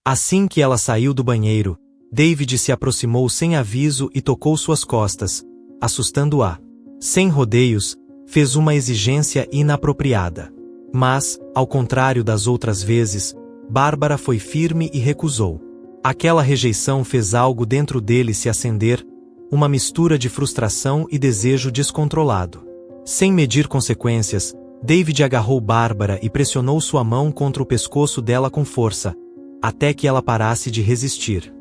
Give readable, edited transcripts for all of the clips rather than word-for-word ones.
Assim que ela saiu do banheiro, David se aproximou sem aviso e tocou suas costas, assustando-a. Sem rodeios, fez uma exigência inapropriada. Mas, ao contrário das outras vezes, Bárbara foi firme e recusou. Aquela rejeição fez algo dentro dele se acender, uma mistura de frustração e desejo descontrolado. Sem medir consequências, David agarrou Bárbara e pressionou sua mão contra o pescoço dela com força, até que ela parasse de resistir.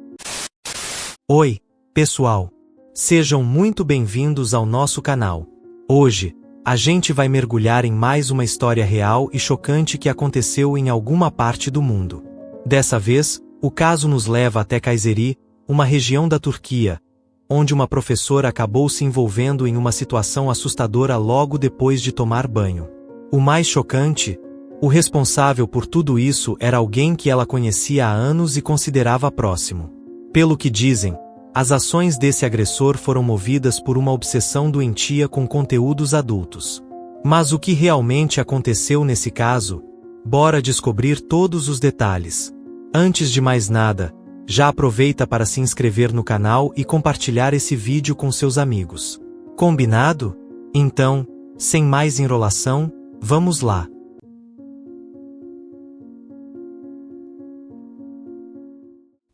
Oi, pessoal! Sejam muito bem-vindos ao nosso canal. Hoje, a gente vai mergulhar em mais uma história real e chocante que aconteceu em alguma parte do mundo. Dessa vez, o caso nos leva até Kayseri, uma região da Turquia, onde uma professora acabou se envolvendo em uma situação assustadora logo depois de tomar banho. O mais chocante, o responsável por tudo isso era alguém que ela conhecia há anos e considerava próximo. Pelo que dizem, as ações desse agressor foram movidas por uma obsessão doentia com conteúdos adultos. Mas o que realmente aconteceu nesse caso? Bora descobrir todos os detalhes. Antes de mais nada, já aproveita para se inscrever no canal e compartilhar esse vídeo com seus amigos. Combinado? Então, sem mais enrolação, vamos lá.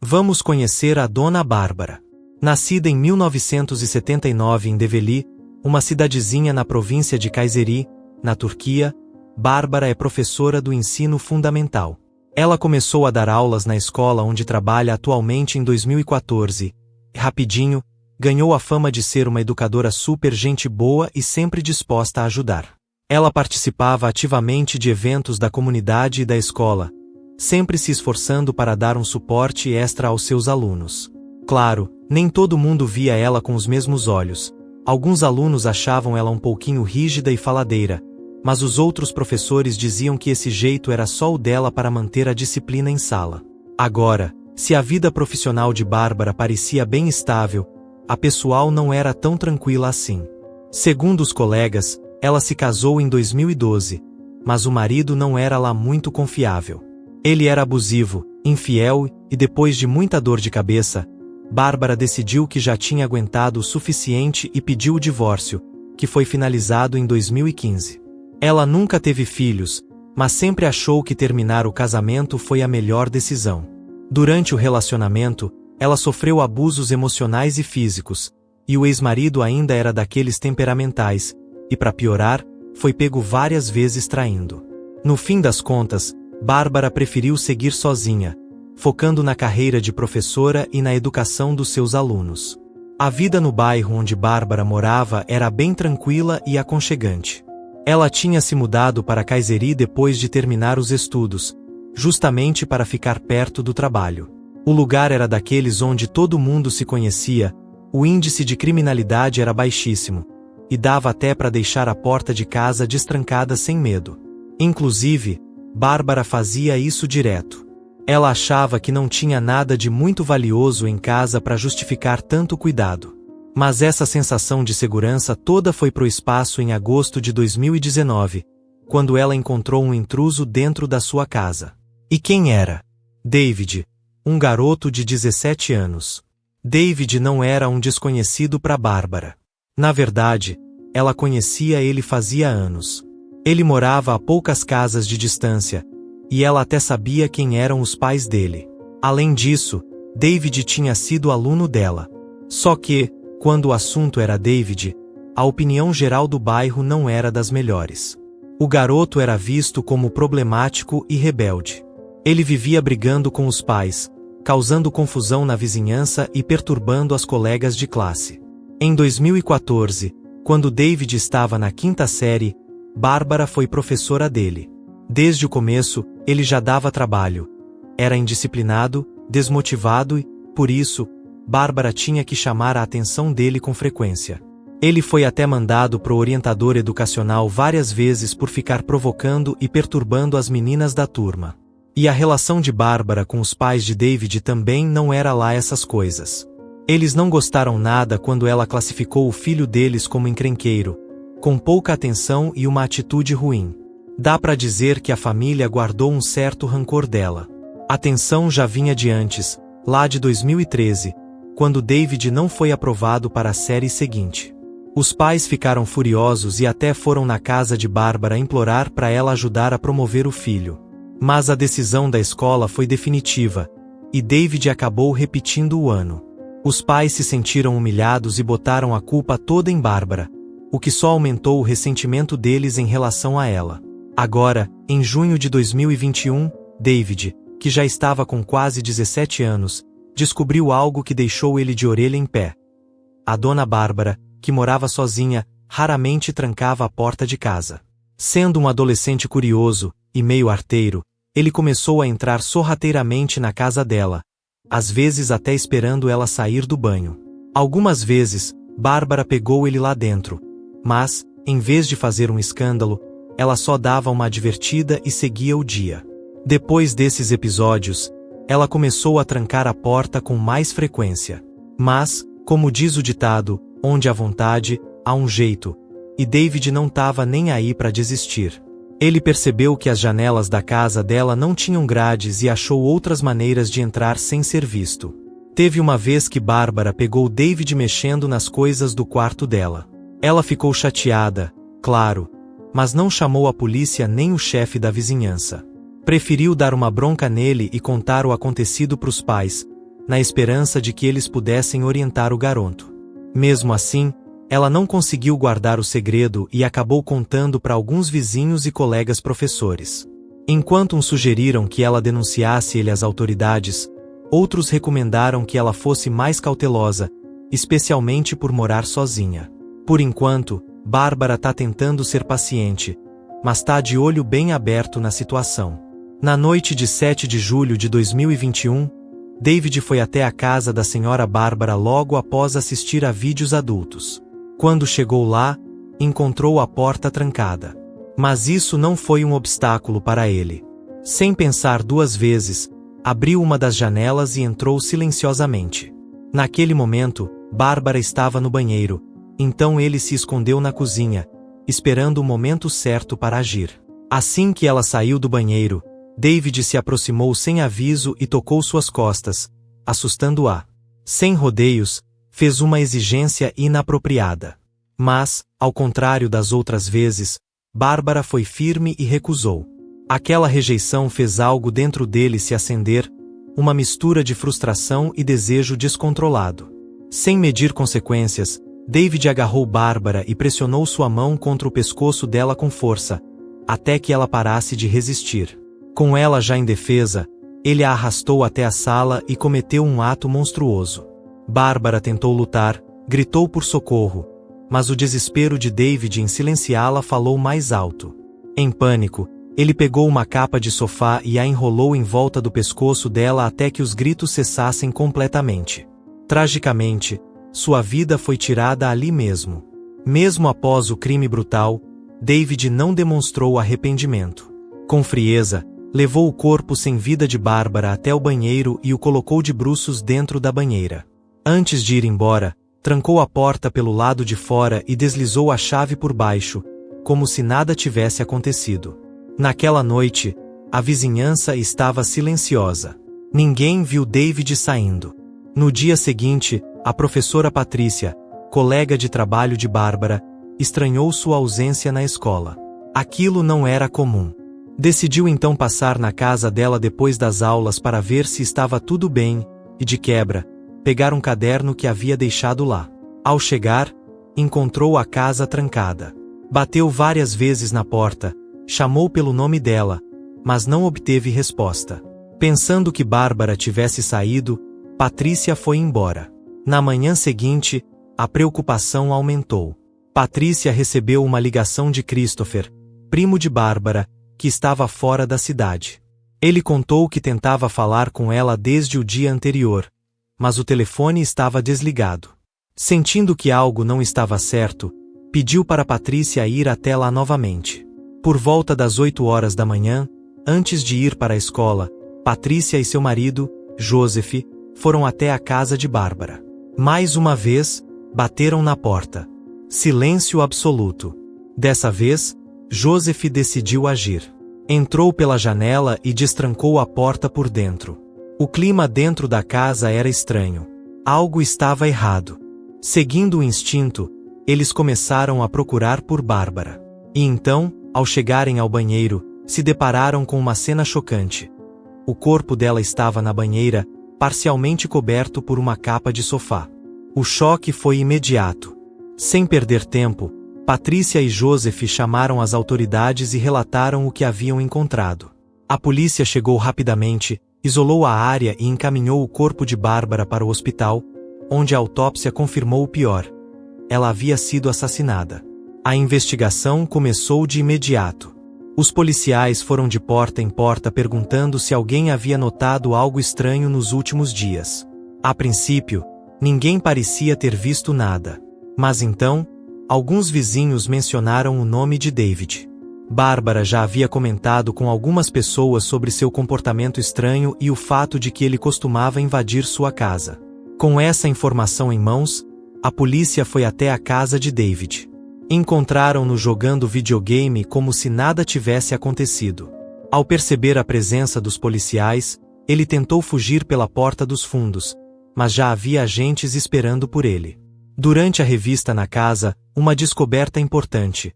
Vamos conhecer a Dona Bárbara. Nascida em 1979 em Develi, uma cidadezinha na província de Kayseri, na Turquia, Bárbara é professora do ensino fundamental. Ela começou a dar aulas na escola onde trabalha atualmente em 2014. Rapidinho, ganhou a fama de ser uma educadora super gente boa e sempre disposta a ajudar. Ela participava ativamente de eventos da comunidade e da escola, sempre se esforçando para dar um suporte extra aos seus alunos. Claro, nem todo mundo via ela com os mesmos olhos. Alguns alunos achavam ela um pouquinho rígida e faladeira, mas os outros professores diziam que esse jeito era só o dela para manter a disciplina em sala. Agora, se a vida profissional de Bárbara parecia bem estável, a pessoal não era tão tranquila assim. Segundo os colegas, ela se casou em 2012, mas o marido não era lá muito confiável. Ele era abusivo, infiel e depois de muita dor de cabeça, Bárbara decidiu que já tinha aguentado o suficiente e pediu o divórcio, que foi finalizado em 2015. Ela nunca teve filhos, mas sempre achou que terminar o casamento foi a melhor decisão. Durante o relacionamento, ela sofreu abusos emocionais e físicos, e o ex-marido ainda era daqueles temperamentais, e para piorar, foi pego várias vezes traindo. No fim das contas, Bárbara preferiu seguir sozinha, focando na carreira de professora e na educação dos seus alunos. A vida no bairro onde Bárbara morava era bem tranquila e aconchegante. Ela tinha se mudado para Kayseri depois de terminar os estudos, justamente para ficar perto do trabalho. O lugar era daqueles onde todo mundo se conhecia, o índice de criminalidade era baixíssimo, e dava até para deixar a porta de casa destrancada sem medo. Inclusive, Bárbara fazia isso direto. Ela achava que não tinha nada de muito valioso em casa para justificar tanto cuidado. Mas essa sensação de segurança toda foi pro espaço em agosto de 2019, quando ela encontrou um intruso dentro da sua casa. E quem era? David, um garoto de 17 anos. David não era um desconhecido para Bárbara. Na verdade, ela conhecia ele fazia anos. Ele morava a poucas casas de distância, e ela até sabia quem eram os pais dele. Além disso, David tinha sido aluno dela. Só que, quando o assunto era David, a opinião geral do bairro não era das melhores. O garoto era visto como problemático e rebelde. Ele vivia brigando com os pais, causando confusão na vizinhança e perturbando as colegas de classe. Em 2014, quando David estava na 5ª série, Bárbara foi professora dele. Desde o começo, ele já dava trabalho. Era indisciplinado, desmotivado e, por isso, Bárbara tinha que chamar a atenção dele com frequência. Ele foi até mandado pro orientador educacional várias vezes por ficar provocando e perturbando as meninas da turma. E a relação de Bárbara com os pais de David também não era lá essas coisas. Eles não gostaram nada quando ela classificou o filho deles como encrenqueiro, com pouca atenção e uma atitude ruim. Dá pra dizer que a família guardou um certo rancor dela. A tensão já vinha de antes, lá de 2013, quando David não foi aprovado para a série seguinte. Os pais ficaram furiosos e até foram na casa de Bárbara implorar para ela ajudar a promover o filho. Mas a decisão da escola foi definitiva, e David acabou repetindo o ano. Os pais se sentiram humilhados e botaram a culpa toda em Bárbara, o que só aumentou o ressentimento deles em relação a ela. Agora, em junho de 2021, David, que já estava com quase 17 anos, descobriu algo que deixou ele de orelha em pé. A dona Bárbara, que morava sozinha, raramente trancava a porta de casa. Sendo um adolescente curioso e meio arteiro, ele começou a entrar sorrateiramente na casa dela, às vezes até esperando ela sair do banho. Algumas vezes, Bárbara pegou ele lá dentro, mas, em vez de fazer um escândalo, ela só dava uma advertida e seguia o dia. Depois desses episódios, ela começou a trancar a porta com mais frequência. Mas, como diz o ditado, onde há vontade, há um jeito, e David não estava nem aí para desistir. Ele percebeu que as janelas da casa dela não tinham grades e achou outras maneiras de entrar sem ser visto. Teve uma vez que Bárbara pegou David mexendo nas coisas do quarto dela. Ela ficou chateada, claro, mas não chamou a polícia nem o chefe da vizinhança. Preferiu dar uma bronca nele e contar o acontecido para os pais, na esperança de que eles pudessem orientar o garoto. Mesmo assim, ela não conseguiu guardar o segredo e acabou contando para alguns vizinhos e colegas professores. Enquanto uns sugeriram que ela denunciasse ele às autoridades, outros recomendaram que ela fosse mais cautelosa, especialmente por morar sozinha. Por enquanto, Bárbara tá tentando ser paciente, mas tá de olho bem aberto na situação. Na noite de 7 de julho de 2021, David foi até a casa da senhora Bárbara logo após assistir a vídeos adultos. Quando chegou lá, encontrou a porta trancada. Mas isso não foi um obstáculo para ele. Sem pensar duas vezes, abriu uma das janelas e entrou silenciosamente. Naquele momento, Bárbara estava no banheiro, então ele se escondeu na cozinha, esperando o momento certo para agir. Assim que ela saiu do banheiro, David se aproximou sem aviso e tocou suas costas, assustando-a. Sem rodeios, fez uma exigência inapropriada. Mas, ao contrário das outras vezes, Bárbara foi firme e recusou. Aquela rejeição fez algo dentro dele se acender, uma mistura de frustração e desejo descontrolado. Sem medir consequências, David agarrou Bárbara e pressionou sua mão contra o pescoço dela com força, até que ela parasse de resistir. Com ela já indefesa, ele a arrastou até a sala e cometeu um ato monstruoso. Bárbara tentou lutar, gritou por socorro, mas o desespero de David em silenciá-la falou mais alto. Em pânico, ele pegou uma capa de sofá e a enrolou em volta do pescoço dela até que os gritos cessassem completamente. Tragicamente, sua vida foi tirada ali mesmo. Mesmo após o crime brutal, David não demonstrou arrependimento. Com frieza, levou o corpo sem vida de Bárbara até o banheiro e o colocou de bruços dentro da banheira. Antes de ir embora, trancou a porta pelo lado de fora e deslizou a chave por baixo, como se nada tivesse acontecido. Naquela noite, a vizinhança estava silenciosa. Ninguém viu David saindo. No dia seguinte, a professora Patrícia, colega de trabalho de Bárbara, estranhou sua ausência na escola. Aquilo não era comum. Decidiu então passar na casa dela depois das aulas para ver se estava tudo bem, e de quebra, pegar um caderno que havia deixado lá. Ao chegar, encontrou a casa trancada. Bateu várias vezes na porta, chamou pelo nome dela, mas não obteve resposta. Pensando que Bárbara tivesse saído, Patrícia foi embora. Na manhã seguinte, a preocupação aumentou. Patrícia recebeu uma ligação de Christopher, primo de Bárbara, que estava fora da cidade. Ele contou que tentava falar com ela desde o dia anterior, mas o telefone estava desligado. Sentindo que algo não estava certo, pediu para Patrícia ir até lá novamente. Por volta das 8 horas da manhã, antes de ir para a escola, Patrícia e seu marido, Joseph, foram até a casa de Bárbara. Mais uma vez, bateram na porta. Silêncio absoluto. Dessa vez, Joseph decidiu agir. Entrou pela janela e destrancou a porta por dentro. O clima dentro da casa era estranho. Algo estava errado. Seguindo o instinto, eles começaram a procurar por Bárbara. E então, ao chegarem ao banheiro, se depararam com uma cena chocante. O corpo dela estava na banheira, parcialmente coberto por uma capa de sofá. O choque foi imediato. Sem perder tempo, Patrícia e Joseph chamaram as autoridades e relataram o que haviam encontrado. A polícia chegou rapidamente, isolou a área e encaminhou o corpo de Bárbara para o hospital, onde a autópsia confirmou o pior. Ela havia sido assassinada. A investigação começou de imediato. Os policiais foram de porta em porta perguntando se alguém havia notado algo estranho nos últimos dias. A princípio, ninguém parecia ter visto nada. Mas então, alguns vizinhos mencionaram o nome de David. Bárbara já havia comentado com algumas pessoas sobre seu comportamento estranho e o fato de que ele costumava invadir sua casa. Com essa informação em mãos, a polícia foi até a casa de David. Encontraram-no jogando videogame como se nada tivesse acontecido. Ao perceber a presença dos policiais, ele tentou fugir pela porta dos fundos, mas já havia agentes esperando por ele. Durante a revista na casa, uma descoberta importante.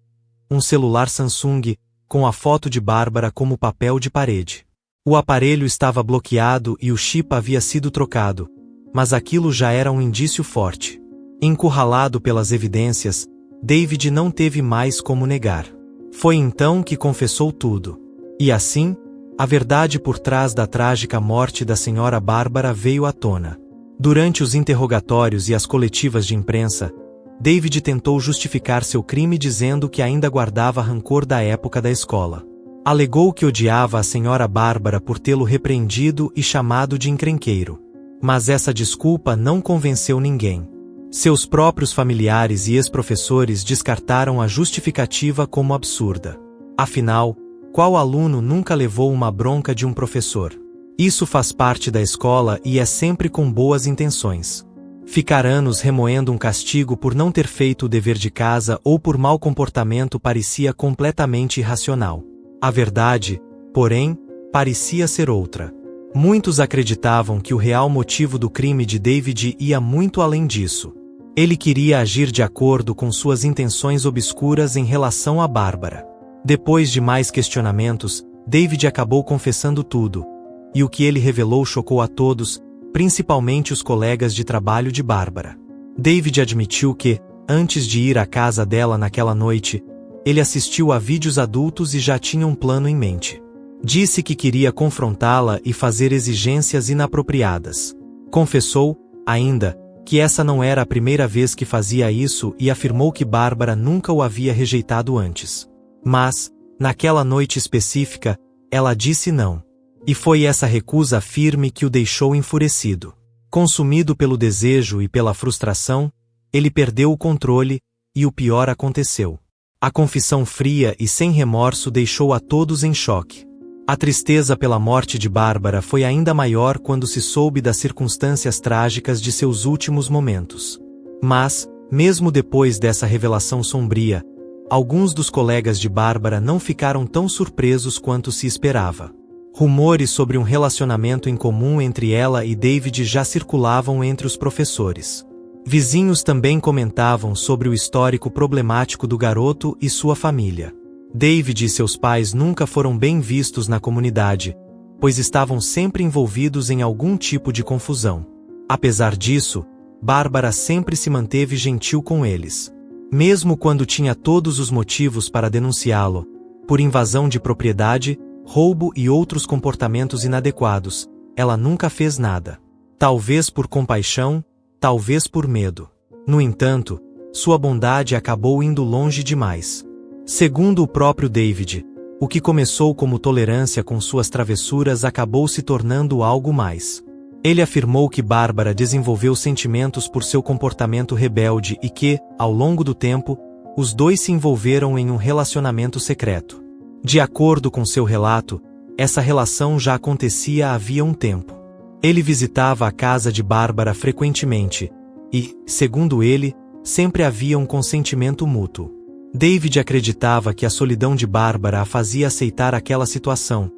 Um celular Samsung, com a foto de Bárbara como papel de parede. O aparelho estava bloqueado e o chip havia sido trocado, mas aquilo já era um indício forte. Encurralado pelas evidências, David não teve mais como negar. Foi então que confessou tudo. E assim, a verdade por trás da trágica morte da senhora Bárbara veio à tona. Durante os interrogatórios e as coletivas de imprensa, David tentou justificar seu crime dizendo que ainda guardava rancor da época da escola. Alegou que odiava a senhora Bárbara por tê-lo repreendido e chamado de encrenqueiro. Mas essa desculpa não convenceu ninguém. Seus próprios familiares e ex-professores descartaram a justificativa como absurda. Afinal, qual aluno nunca levou uma bronca de um professor? Isso faz parte da escola e é sempre com boas intenções. Ficar anos remoendo um castigo por não ter feito o dever de casa ou por mau comportamento parecia completamente irracional. A verdade, porém, parecia ser outra. Muitos acreditavam que o real motivo do crime de David ia muito além disso. Ele queria agir de acordo com suas intenções obscuras em relação a Bárbara. Depois de mais questionamentos, David acabou confessando tudo, e o que ele revelou chocou a todos, principalmente os colegas de trabalho de Bárbara. David admitiu que, antes de ir à casa dela naquela noite, ele assistiu a vídeos adultos e já tinha um plano em mente. Disse que queria confrontá-la e fazer exigências inapropriadas. Confessou, ainda, que essa não era a primeira vez que fazia isso e afirmou que Bárbara nunca o havia rejeitado antes. Mas, naquela noite específica, ela disse não. E foi essa recusa firme que o deixou enfurecido. Consumido pelo desejo e pela frustração, ele perdeu o controle, e o pior aconteceu. A confissão fria e sem remorso deixou a todos em choque. A tristeza pela morte de Bárbara foi ainda maior quando se soube das circunstâncias trágicas de seus últimos momentos. Mas, mesmo depois dessa revelação sombria, alguns dos colegas de Bárbara não ficaram tão surpresos quanto se esperava. Rumores sobre um relacionamento em comum entre ela e David já circulavam entre os professores. Vizinhos também comentavam sobre o histórico problemático do garoto e sua família. David e seus pais nunca foram bem vistos na comunidade, pois estavam sempre envolvidos em algum tipo de confusão. Apesar disso, Bárbara sempre se manteve gentil com eles. Mesmo quando tinha todos os motivos para denunciá-lo, por invasão de propriedade, roubo e outros comportamentos inadequados, ela nunca fez nada. Talvez por compaixão, talvez por medo. No entanto, sua bondade acabou indo longe demais. Segundo o próprio David, o que começou como tolerância com suas travessuras acabou se tornando algo mais. Ele afirmou que Bárbara desenvolveu sentimentos por seu comportamento rebelde e que, ao longo do tempo, os dois se envolveram em um relacionamento secreto. De acordo com seu relato, essa relação já acontecia havia um tempo. Ele visitava a casa de Bárbara frequentemente e, segundo ele, sempre havia um consentimento mútuo. David acreditava que a solidão de Bárbara a fazia aceitar aquela situação,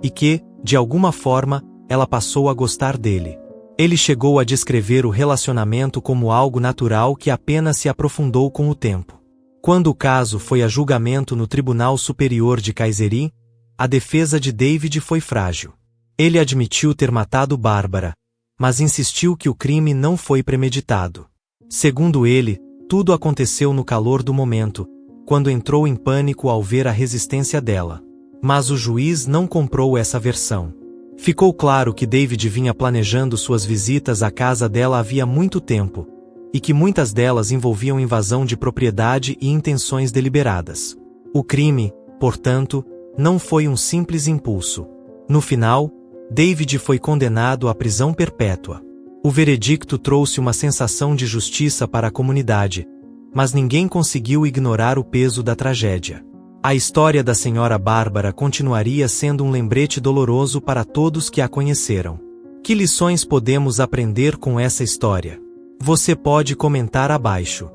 e que, de alguma forma, ela passou a gostar dele. Ele chegou a descrever o relacionamento como algo natural que apenas se aprofundou com o tempo. Quando o caso foi a julgamento no Tribunal Superior de Kayseri, a defesa de David foi frágil. Ele admitiu ter matado Bárbara, mas insistiu que o crime não foi premeditado. Segundo ele, tudo aconteceu no calor do momento, quando entrou em pânico ao ver a resistência dela. Mas o juiz não comprou essa versão. Ficou claro que David vinha planejando suas visitas à casa dela havia muito tempo, e que muitas delas envolviam invasão de propriedade e intenções deliberadas. O crime, portanto, não foi um simples impulso. No final, David foi condenado à prisão perpétua. O veredicto trouxe uma sensação de justiça para a comunidade, mas ninguém conseguiu ignorar o peso da tragédia. A história da Senhora Bárbara continuaria sendo um lembrete doloroso para todos que a conheceram. Que lições podemos aprender com essa história? Você pode comentar abaixo.